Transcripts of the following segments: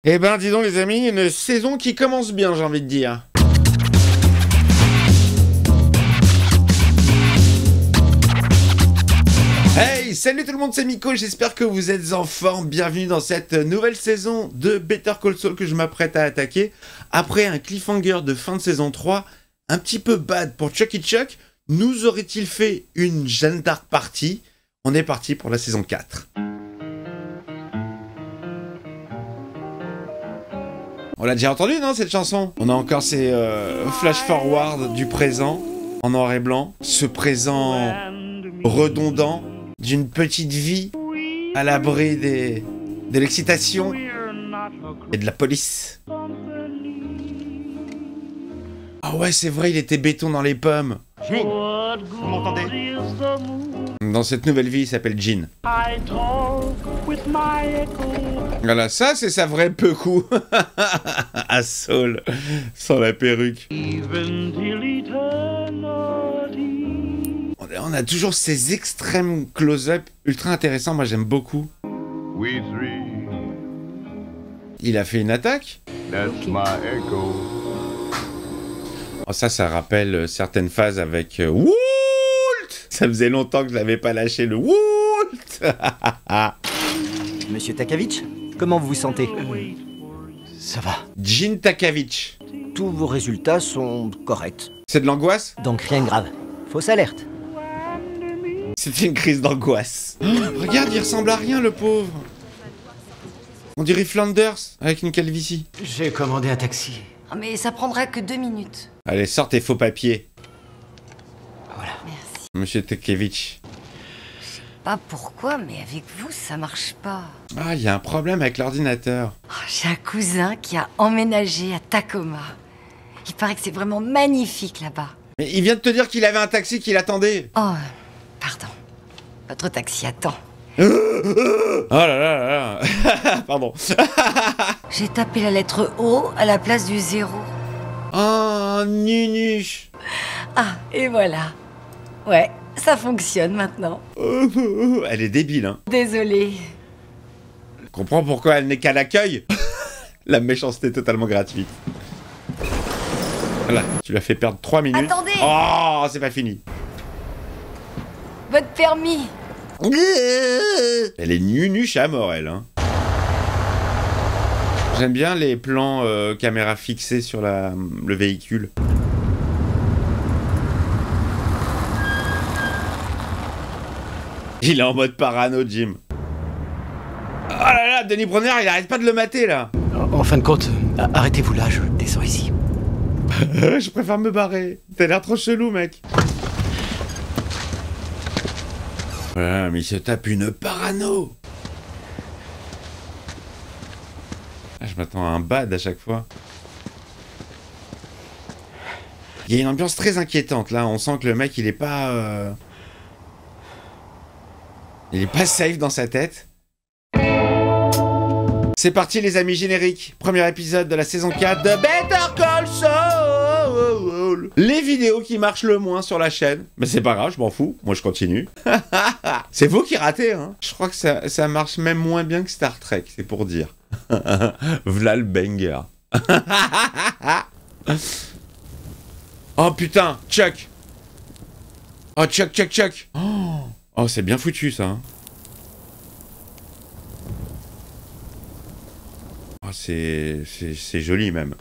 Eh ben, dis donc les amis, une saison qui commence bien, j'ai envie de dire. Hey, salut tout le monde, c'est Miko, j'espère que vous êtes en forme. Bienvenue dans cette nouvelle saison de Better Call Saul que je m'apprête à attaquer. Après un cliffhanger de fin de saison 3, un petit peu bad pour Chucky Chuck, nous aurait-il fait une Jeanne d'Arc party? On est parti pour la saison 4. On l'a déjà entendu, non, cette chanson? On a encore ces flash-forward du présent, en noir et blanc. Ce présent redondant d'une petite vie à l'abri de l'excitation et de la police. Ah ouais, c'est vrai, il était béton dans les pommes. Jean, vous m'entendez? Dans cette nouvelle vie, il s'appelle Jean. Voilà, ça c'est sa vraie Pecou. À Saul, sans la perruque. On a toujours ces extrêmes close-up ultra intéressants, moi j'aime beaucoup. Il a fait une attaque. Oh, ça rappelle certaines phases avec Walt. Ça faisait longtemps que je n'avais pas lâché le Walt. Monsieur Takavitch, comment vous vous sentez? Ça va. Jean Takavitch. Tous vos résultats sont corrects. C'est de l'angoisse? Donc rien de grave. Fausse alerte. C'est une crise d'angoisse. Oh, regarde, il ressemble à rien, le pauvre. On dirait Flanders avec une calvitie. J'ai commandé un taxi. Oh, mais ça prendra que 2 minutes. Allez, sors tes faux papiers. Voilà. Merci. Monsieur Takavitch. Pas pourquoi, mais avec vous, ça marche pas. Ah, il y a un problème avec l'ordinateur. Oh, j'ai un cousin qui a emménagé à Tacoma. Il paraît que c'est vraiment magnifique là-bas. Mais il vient de te dire qu'il avait un taxi qui l'attendait. Oh, pardon. Votre taxi attend. Oh là là là là. Pardon. J'ai tapé la lettre O à la place du 0. Oh, nunuche. Ah, et voilà. Ouais, ça fonctionne maintenant. Elle est débile, hein. Désolée. Je comprends pourquoi elle n'est qu'à l'accueil. La méchanceté totalement gratuite. Voilà, tu l'as fait perdre 3 minutes. Attendez. Oh, c'est pas fini. Votre permis. Elle est nunuche à mort, elle, hein. J'aime bien les plans caméra fixée sur le véhicule. Il est en mode parano, Jim. Oh là là, Denis Brunner, il arrête pas de le mater, là. En fin de compte, arrêtez-vous là, je descends ici. Je préfère me barrer. T'as l'air trop chelou, mec. Voilà, mais il se tape une parano. Ah, je m'attends à un bad à chaque fois. Il y a une ambiance très inquiétante, là. On sent que le mec, il est pas... Il est pas safe dans sa tête. C'est parti, les amis, générique. Premier épisode de la saison 4 de Better Call Saul. Les vidéos qui marchent le moins sur la chaîne. Mais c'est pas grave, je m'en fous. Moi, je continue. C'est vous qui ratez, hein. Je crois que ça marche même moins bien que Star Trek, c'est pour dire. V'là le banger. Oh putain, Chuck. Oh, Chuck. Oh, c'est bien foutu, ça. Hein. Oh, c'est joli, même.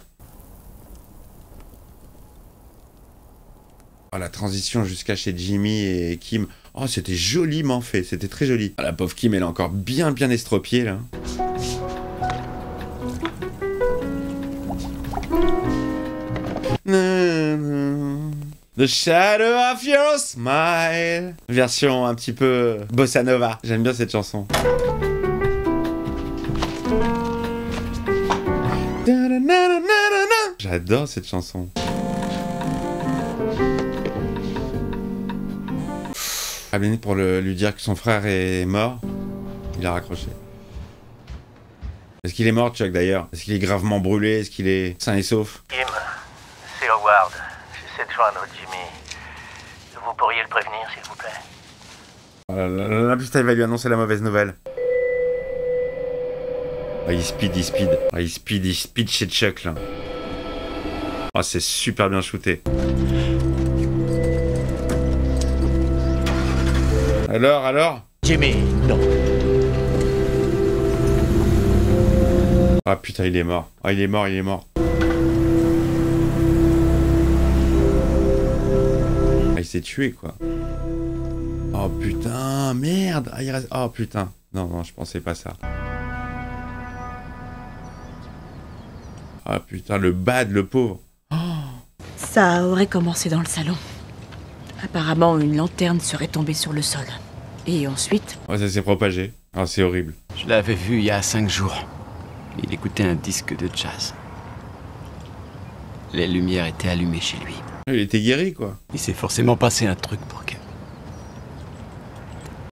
Oh, la transition jusqu'à chez Jimmy et Kim. Oh, c'était joliment fait. C'était très joli. Oh, la pauvre Kim, elle est encore bien estropiée, là. The shadow of your smile. Version un petit peu bossa nova. J'aime bien cette chanson. J'adore cette chanson. Appelé pour lui dire que son frère est mort. Il a raccroché. Est-ce qu'il est mort, Chuck, d'ailleurs? Est-ce qu'il est gravement brûlé? Est-ce qu'il est sain et sauf? Kim, c'est Howard. J'essaie de joindre Jimmy. Vous pourriez le prévenir, s'il vous plaît? Oh là là là, putain, il va lui annoncer la mauvaise nouvelle. Ah, il speed. Ah, il speed chez Chuck, là. Ah, c'est super bien shooté. Alors Jimmy, non. Ah, putain, il est mort. Ah, il est mort. Ah, il s'est tué, quoi. Oh, putain, merde. Ah, il reste... Oh, putain. Non, je pensais pas ça. Ah, putain, le bad, le pauvre. Ça aurait commencé dans le salon. Apparemment, une lanterne serait tombée sur le sol. Et ensuite... Ouais, ça s'est propagé. Ah, c'est horrible. Je l'avais vu il y a 5 jours. Il écoutait un disque de jazz. Les lumières étaient allumées chez lui. Il était guéri, quoi. Il s'est forcément passé un truc pour que...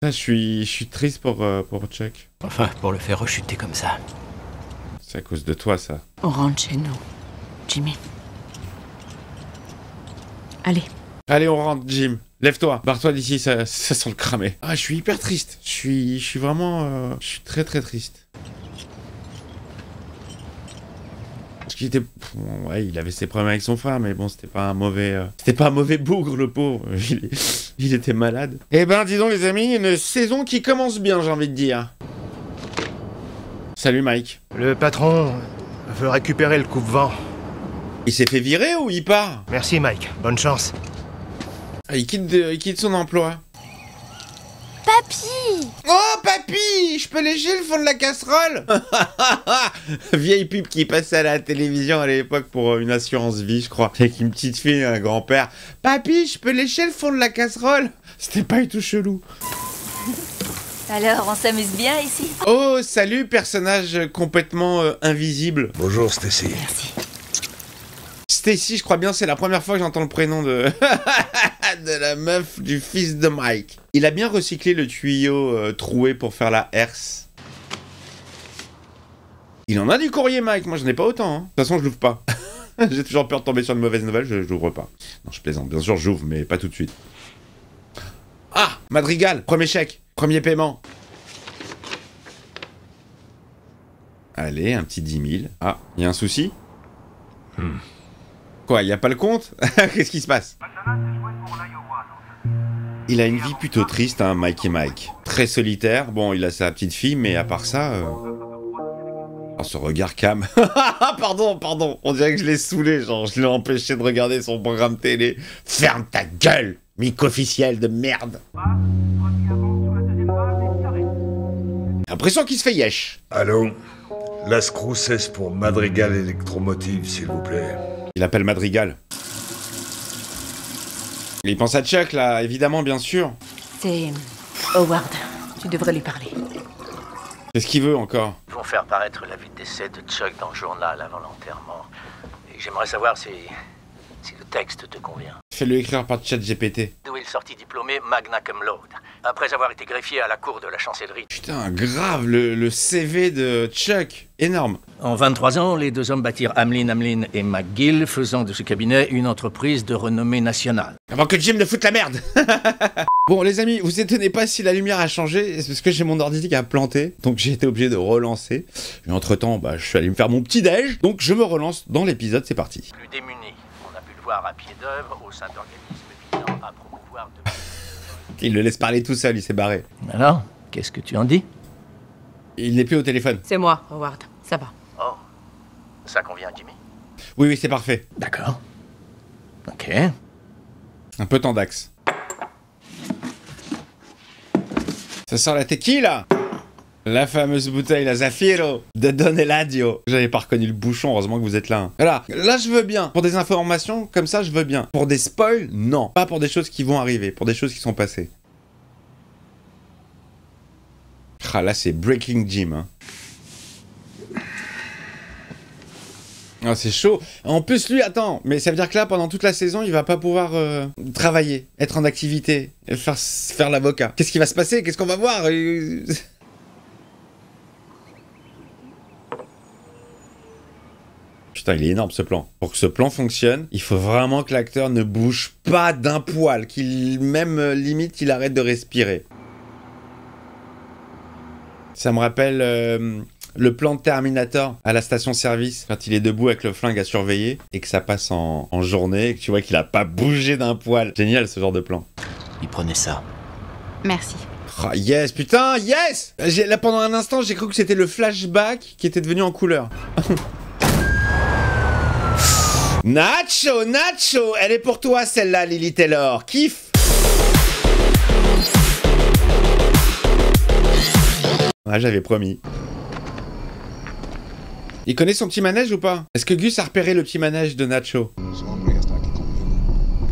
Ah, je suis triste pour Chuck. Enfin, pour le faire rechuter comme ça. C'est à cause de toi, ça. On rentre chez nous, Jimmy. Allez. Allez, on rentre, Jim. Lève-toi. Barre-toi d'ici, ça sent le cramer. Ah, je suis hyper triste. Je suis vraiment... je suis très triste. Parce qu'il était... Ouais, il avait ses problèmes avec son frère, mais bon, c'était pas un mauvais bougre, le pauvre. Il était malade. Eh ben, dis donc, les amis, une saison qui commence bien, j'ai envie de dire. Salut, Mike. Le patron veut récupérer le coupe-vent. Il s'est fait virer ou il part? Merci, Mike. Bonne chance. Ah, il quitte son emploi. Papy! Oh, papy! Je peux lécher le fond de la casserole? Vieille pub qui passait à la télévision à l'époque pour une assurance vie, je crois. Avec une petite fille et un grand-père. Papy, je peux lécher le fond de la casserole? C'était pas du tout chelou. Alors, on s'amuse bien ici? Oh, salut, personnage complètement invisible. Bonjour, Stacy. Merci. Stacy, je crois bien, c'est la première fois que j'entends le prénom de... de la meuf du fils de Mike. Il a bien recyclé le tuyau troué pour faire la herse. Il en a du courrier, Mike. Moi, je n'ai pas autant. Hein. De toute façon, je l'ouvre pas. J'ai toujours peur de tomber sur une mauvaise nouvelle, je l'ouvre pas. Non, je plaisante. Bien sûr, j'ouvre, mais pas tout de suite. Ah, Madrigal, premier chèque, premier paiement. Allez, un petit 10 000. Ah, il y a un souci? Quoi, il n'y a pas le compte? Qu'est-ce qui se passe? Il a une vie plutôt triste, hein, Mike. Très solitaire. Bon, il a sa petite fille, mais à part ça... Oh, ce regard cam. Pardon. On dirait que je l'ai saoulé, genre, je l'ai empêché de regarder son programme télé. Ferme ta gueule, mic officiel de merde. L'impression qu'il se fait yesh. Allô? Las Cruces pour Madrigal Électromotive, s'il vous plaît. Il appelle Madrigal. Il pense à Chuck, là, évidemment, bien sûr. C'est Howard. Tu devrais lui parler. Qu'est-ce qu'il veut encore? Ils vont faire paraître la vie de décès de Chuck dans le journal avant l'enterrement. Et j'aimerais savoir si le texte te convient. Fais-le écrire par ChatGPT. D'où il est sorti diplômé magna cum laude, après avoir été greffier à la cour de la chancellerie. Putain, grave, le CV de Chuck, énorme. En 23 ans, les deux hommes bâtirent Hamlin et McGill, faisant de ce cabinet une entreprise de renommée nationale. Avant que Jim ne foute la merde. Bon, les amis, vous étonnez pas si la lumière a changé, c'est parce que j'ai mon ordi qui a planté, donc j'ai été obligé de relancer. Et entre-temps, je suis allé me faire mon petit déj, donc je me relance dans l'épisode, c'est parti. Plus démunis, on a pu le voir à pied d'œuvre au sein d'organismes visant à promouvoir de... Il le laisse parler tout seul, il s'est barré. Alors, qu'est-ce que tu en dis? Il n'est plus au téléphone. C'est moi, Howard. Ça va. Oh, ça convient, Jimmy? Oui, c'est parfait. D'accord. Ok. Un peu tendax. Ça sort la tequila. La fameuse bouteille, la Zafiro, de Don Eladio. J'avais pas reconnu le bouchon, heureusement que vous êtes là. Hein. Voilà, là je veux bien. Pour des informations comme ça, je veux bien. Pour des spoils, non. Pas pour des choses qui vont arriver, pour des choses qui sont passées. Ah, là c'est Breaking Jim. Hein. Ah, c'est chaud. En plus, lui, attends, mais ça veut dire que là, pendant toute la saison, il va pas pouvoir travailler, être en activité, faire l'avocat. Qu'est-ce qui va se passer? Qu'est-ce qu'on va voir? Putain, il est énorme ce plan. Pour que ce plan fonctionne, il faut vraiment que l'acteur ne bouge pas d'un poil, qu'il même limite qu'il arrête de respirer. Ça me rappelle le plan de Terminator à la station-service, quand il est debout avec le flingue à surveiller, et que ça passe en journée, et que tu vois qu'il a pas bougé d'un poil. Génial, ce genre de plan. Il prenait ça. Merci. Oh, yes, putain, yes! Là, pendant un instant, j'ai cru que c'était le flashback qui était devenu en couleur. Nacho, Nacho! Elle est pour toi, celle-là, Lily Taylor. Kiff! Ah, j'avais promis. Il connaît son petit manège ou pas? Est-ce que Gus a repéré le petit manège de Nacho?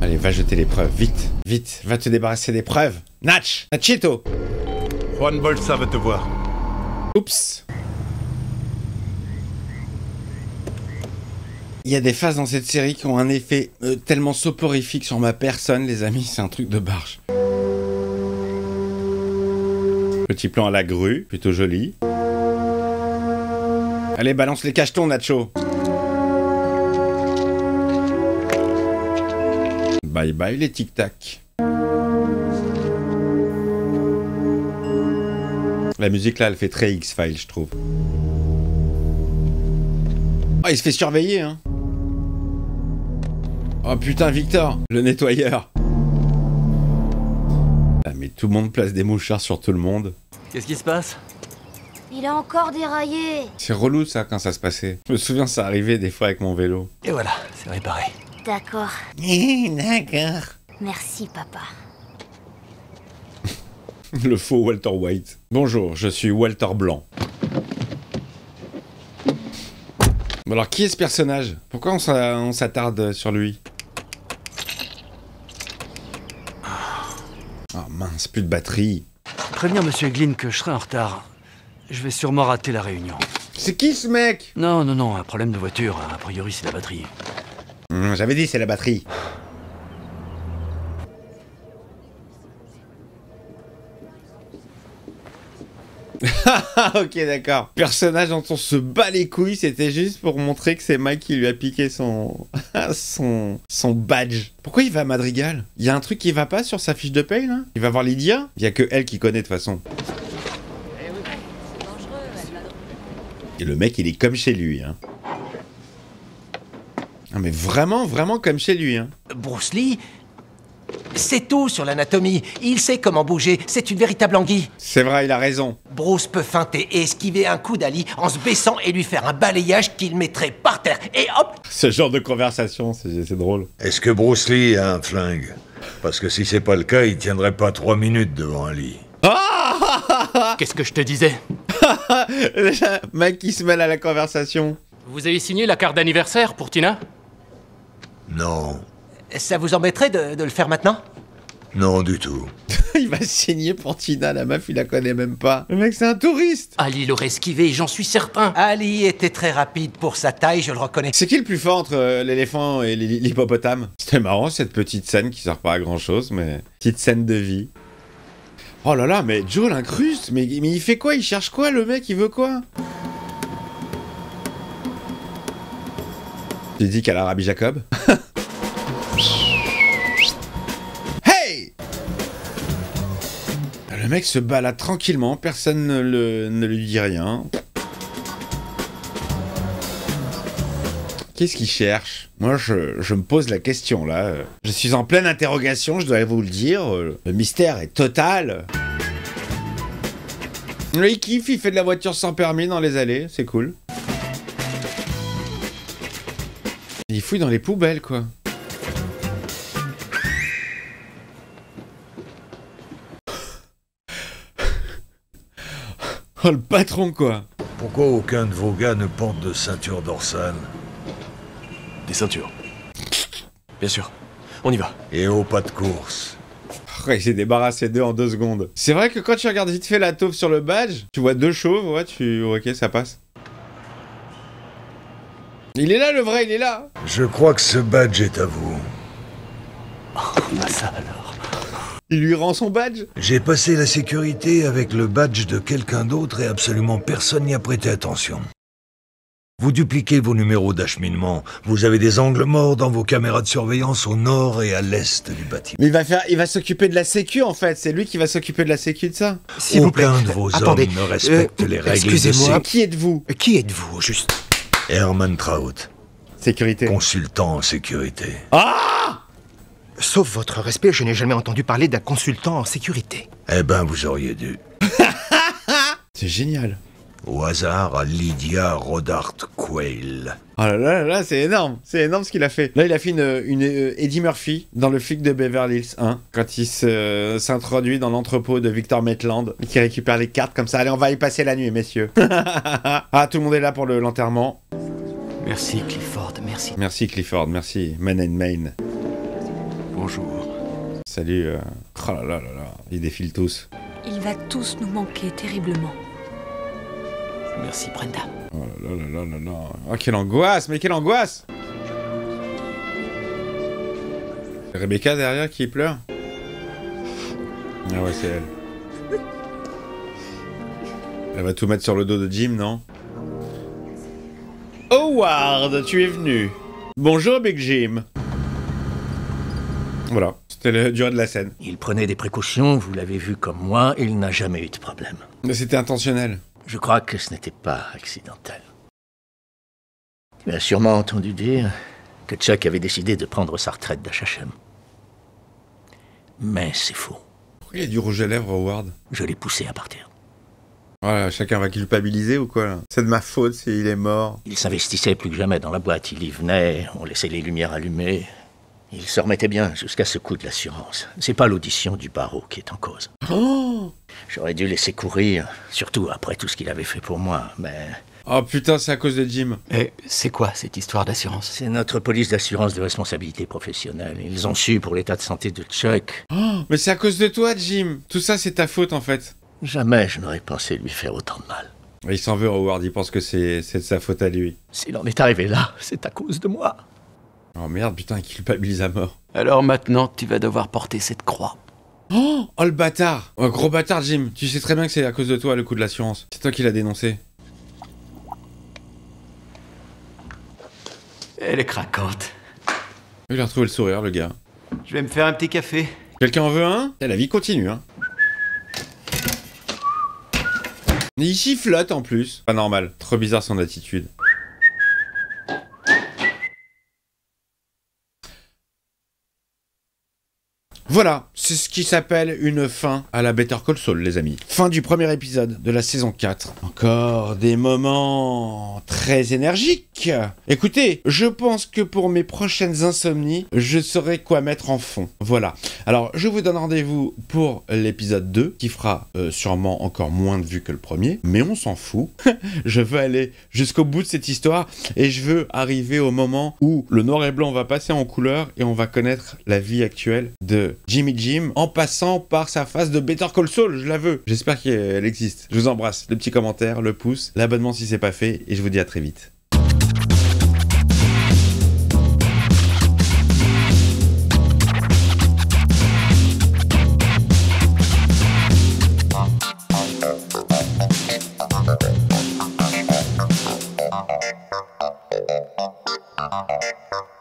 Allez, va jeter les preuves, vite, vite, va te débarrasser des preuves. Nachito! Juan Bolsa veut te voir. Oups. Il y a des phases dans cette série qui ont un effet tellement soporifique sur ma personne, les amis, c'est un truc de barge. Petit plan à la grue, plutôt joli. Allez, balance les cachetons, Nacho. Bye bye les tic-tac. La musique là, elle fait très X-Files, je trouve. Oh, il se fait surveiller, hein. Oh putain, Victor, le nettoyeur. Ah, mais tout le monde place des mouchards sur tout le monde. Qu'est-ce qui se passe? Il a encore déraillé. C'est relou ça quand ça se passait. Je me souviens, ça arrivait des fois avec mon vélo. Et voilà, c'est réparé. D'accord. D'accord. Merci, papa. Le faux Walter White. Bonjour, je suis Walter Blanc. Bon alors, qui est ce personnage? Pourquoi on s'attarde sur lui? Oh mince, plus de batterie. Prévenir Monsieur Glynn que je serai en retard. Je vais sûrement rater la réunion. C'est qui ce mec? Non, non, non, un problème de voiture. A priori, c'est la batterie. J'avais dit, c'est la batterie. Ok, d'accord. Personnage dont on se bat les couilles, c'était juste pour montrer que c'est Mike qui lui a piqué son badge. Pourquoi il va à Madrigal? Il y a un truc qui va pas sur sa fiche de paye, là? Il va voir Lydia? Il y a que elle qui connaît de toute façon. Et le mec, il est comme chez lui, hein. Ah, mais vraiment, vraiment comme chez lui, hein. Bruce Lee, c'est tout sur l'anatomie. Il sait comment bouger. C'est une véritable anguille. C'est vrai, il a raison. Bruce peut feinter et esquiver un coup d'Ali en se baissant et lui faire un balayage qu'il mettrait par terre. Et hop! Ce genre de conversation, c'est drôle. Est-ce que Bruce Lee a un flingue? Parce que si c'est pas le cas, il tiendrait pas 3 minutes devant un lit. Qu'est-ce que je te disais? Mec qui se mêle à la conversation. Vous avez signé la carte d'anniversaire pour Tina? Non. Ça vous embêterait de le faire maintenant? Non, du tout. Il va signer pour Tina, la meuf, il la connaît même pas. Le mec, c'est un touriste. Ali l'aurait esquivé, j'en suis certain. Ali était très rapide pour sa taille, je le reconnais. C'est qui le plus fort entre l'éléphant et l'hippopotame? C'était marrant, cette petite scène qui sert pas à grand-chose, mais... Petite scène de vie. Oh là là, mais Joe l'incruste. Mais il fait quoi? Il cherche quoi, le mec? Il veut quoi? Tu dis qu'à la Rabbi Jacob? Hey! Le mec se balade tranquillement, personne ne lui dit rien. Qu'est-ce qu'il cherche? Moi, je me pose la question, là. Je suis en pleine interrogation, je dois vous le dire. Le mystère est total. Il kiffe, il fait de la voiture sans permis dans les allées, c'est cool. Il fouille dans les poubelles, quoi. Oh, le patron, quoi. Pourquoi aucun de vos gars ne porte de ceinture dorsale? Des ceintures. Bien sûr. On y va. Et au pas de course. Oh, il s'est débarrassé d'eux en 2 secondes. C'est vrai que quand tu regardes vite fait la taupe sur le badge, tu vois 2 chauves, ouais, ok, ça passe. Il est là, le vrai, il est là. Je crois que ce badge est à vous. Oh, bah ça alors. Il lui rend son badge. J'ai passé la sécurité avec le badge de quelqu'un d'autre et absolument personne n'y a prêté attention. Vous dupliquez vos numéros d'acheminement. Vous avez des angles morts dans vos caméras de surveillance au nord et à l'est du bâtiment. Mais il va s'occuper de la sécu en fait, c'est lui qui va s'occuper de la sécu de ça. S'il vous plaît. Aucun de vos hommes ne respecte les règles de excusez-moi. Qui êtes-vous? Qui êtes-vous, juste? Herman Traut. Sécurité. Consultant en sécurité. Ah! Sauf votre respect, je n'ai jamais entendu parler d'un consultant en sécurité. Eh ben, vous auriez dû. C'est génial. Au hasard, à Lydia Rodart Quayle. Oh là là là, c'est énorme ce qu'il a fait. Là, il a fait une Eddie Murphy dans le flic de Beverly Hills 1, quand il s'introduit dans l'entrepôt de Victor Maitland, qui récupère les cartes comme ça. Allez, on va y passer la nuit, messieurs. Ah, tout le monde est là pour l'enterrement. Merci Clifford, merci. Merci Clifford, merci Man and Main. Bonjour. Salut. Oh là là là là, ils défilent tous. Il va tous nous manquer terriblement. Merci Brenda. Oh là là là là là. Oh, quelle angoisse, mais quelle angoisse! Rebecca derrière qui pleure? Ah ouais, c'est elle. Elle va tout mettre sur le dos de Jim, non? Howard, tu es venu. Bonjour Big Jim. Voilà, c'était le durée de la scène. Il prenait des précautions, vous l'avez vu comme moi, il n'a jamais eu de problème. Mais c'était intentionnel. Je crois que ce n'était pas accidentel. Il a sûrement entendu dire que Chuck avait décidé de prendre sa retraite d'HHM. Mais c'est faux. Pourquoi il y a du rouge à lèvres, Howard? Je l'ai poussé à partir. Voilà, chacun va culpabiliser ou quoi là? C'est de ma faute s'il est mort. Il s'investissait plus que jamais dans la boîte. Il y venait, on laissait les lumières allumées. Il se remettait bien jusqu'à ce coup de l'assurance. C'est pas l'audition du barreau qui est en cause. Oh! J'aurais dû laisser courir, surtout après tout ce qu'il avait fait pour moi, mais... Oh putain, c'est à cause de Jim. Et c'est quoi cette histoire d'assurance? C'est notre police d'assurance de responsabilité professionnelle. Ils ont su pour l'état de santé de Chuck. Oh, mais c'est à cause de toi, Jim. Tout ça, c'est ta faute en fait. Jamais je n'aurais pensé lui faire autant de mal. Il s'en veut, Howard. Il pense que c'est de sa faute à lui. S'il en est arrivé là, c'est à cause de moi. Oh merde, putain, il culpabilise à mort. Alors maintenant, tu vas devoir porter cette croix. Oh, le bâtard. Oh, gros bâtard, Jim. Tu sais très bien que c'est à cause de toi, le coup de l'assurance. C'est toi qui l'as dénoncé. Elle est craquante. Il a retrouvé le sourire, le gars. Je vais me faire un petit café. Quelqu'un en veut un? La vie continue, hein. Il chiflote en plus. Pas normal. Trop bizarre son attitude. Voilà, c'est ce qui s'appelle une fin à la Better Call Saul, les amis. Fin du premier épisode de la saison 4. Encore des moments très énergiques. Écoutez, je pense que pour mes prochaines insomnies, je saurai quoi mettre en fond. Voilà. Alors, je vous donne rendez-vous pour l'épisode 2, qui fera sûrement encore moins de vues que le premier, mais on s'en fout. Je veux aller jusqu'au bout de cette histoire, et je veux arriver au moment où le noir et blanc va passer en couleur, et on va connaître la vie actuelle de Jimmy Jim, en passant par sa phase de Better Call Saul, je la veux. J'espère qu'elle existe. Je vous embrasse. Le petit commentaire, le pouce, l'abonnement si c'est pas fait, et je vous dis à très vite. Thank you.